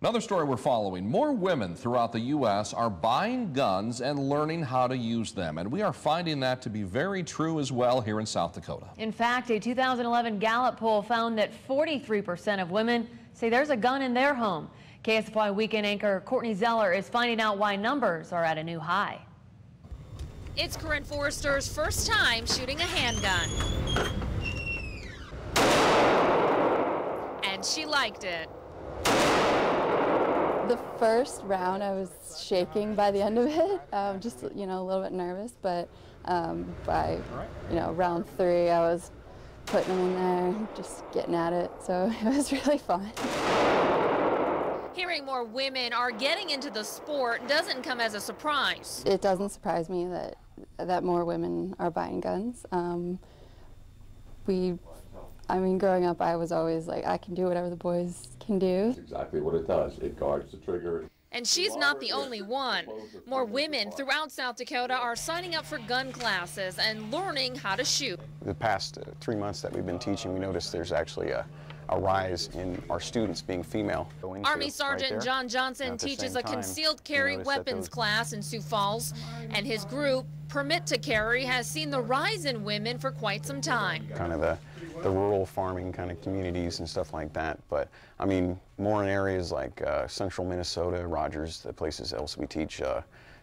Another story we're following. More women throughout the U.S. are buying guns and learning how to use them. And we are finding that to be very true as well here in South Dakota. In fact, a 2011 Gallup poll found that 43% of women say there's a gun in their home. KSFY weekend anchor Courtney Zeller is finding out why numbers are at a new high. It's Corinne Forrester's first time shooting a handgun. And she liked it. The first round I was shaking by the end of it, just a little bit nervous, but by round 3 I was putting them in there, just getting at it, so it was really fun. Hearing more women are getting into the sport doesn't come as a surprise. It doesn't surprise me that more women are buying guns. Growing up, I was always like, I can do whatever the boys can do. That's exactly what it does. It guards the trigger. And she's not the only one. More women throughout South Dakota are signing up for gun classes and learning how to shoot. The past 3 months that we've been teaching, we noticed there's actually a rise in our students being female. Army Sergeant John Johnson teaches a concealed carry weapons class in Sioux Falls, and his group, Permit to Carry, has seen the rise in women for quite some time. Kind of the rural farming kind of communities and stuff like that, but I mean more in areas like central Minnesota, Rogers, the places else we teach,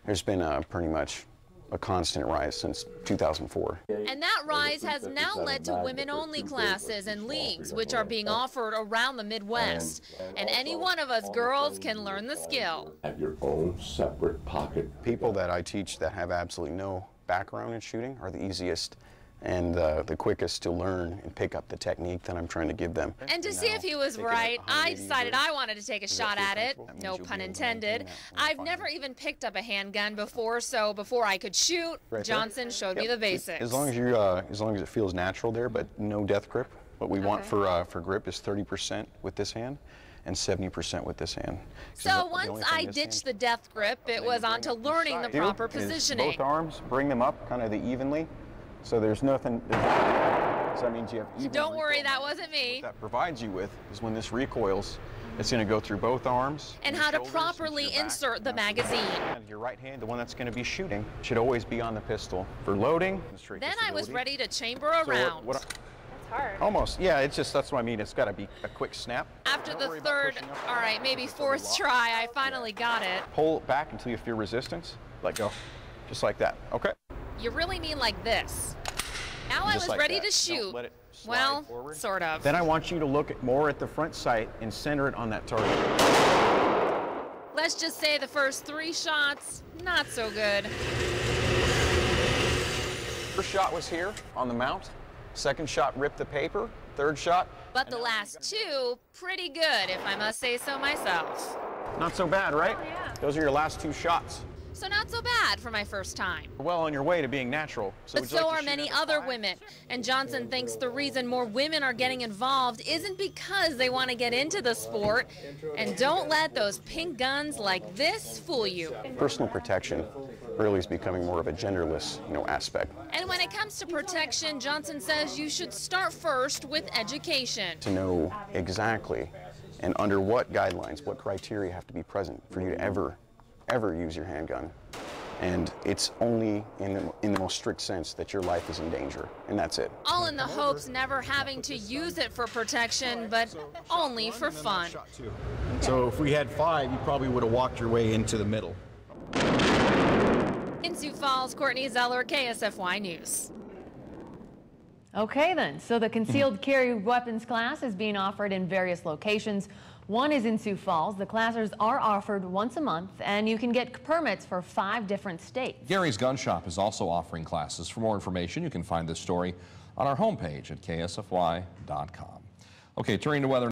there's been pretty much a constant rise since 2004. And that rise has now led to women-only classes and leagues, which are being offered around the Midwest. And any one of us girls can learn the skill. Have your own separate pocket. People that I teach that have absolutely no background in shooting are the easiest and the quickest to learn and pick up the technique that I'm trying to give them. And to see if he was right, I decided I wanted to take a shot at it. No pun intended. I've never even picked up a handgun before, so before I could shoot, Johnson showed me the basics. As long as it feels natural there, but no death grip. What we want for grip is 30% with this hand and 70% with this hand. So once I ditched the death grip, it was on to learning the proper positioning. Both arms, bring them up kind of evenly. So there's nothing, so that means you have even Don't worry, recoil. that wasn't me. What that provides you with is when this recoils, it's going to go through both arms. And how to properly insert the magazine. Your right hand, the one that's going to be shooting, should always be on the pistol. For loading, then I was ready to chamber a round. That's hard. Almost, yeah, it's just, that's what I mean, it's got to be a quick snap. After the third, all right, maybe fourth try, I finally got it. Pull it back until you feel resistance, let go, just like that, okay? You really mean like this. Now I was ready to shoot. Well, sort of. Then I want you to look more at the front sight and center it on that target. Let's just say the first 3 shots, not so good. First shot was here on the mount. Second shot ripped the paper. Third shot. But the last 2, pretty good, if I must say so myself. Not so bad, right? Oh, yeah. Those are your last 2 shots. So not so bad for my first time. Well on your way to being natural. But so are many other women. And Johnson thinks the reason more women are getting involved isn't because they want to get into the sport. And don't let those pink guns like this fool you. Personal protection really is becoming more of a genderless, aspect. And when it comes to protection, Johnson says you should start first with education. To know exactly and under what guidelines, what criteria have to be present for you to ever use your handgun. And it's only in the most strict sense that your life is in danger, and that's it. All in the hopes never having to use it for protection, but only for fun. So if we had 5, you probably would have walked your way into the middle. In Sioux Falls, Courtney Zeller, KSFY News. Okay then, so the concealed carry weapons class is being offered in various locations. One is in Sioux Falls. The classes are offered once a month, and you can get permits for 5 different states. Gary's Gun Shop is also offering classes. For more information, you can find this story on our homepage at ksfy.com. Okay, turning to weather.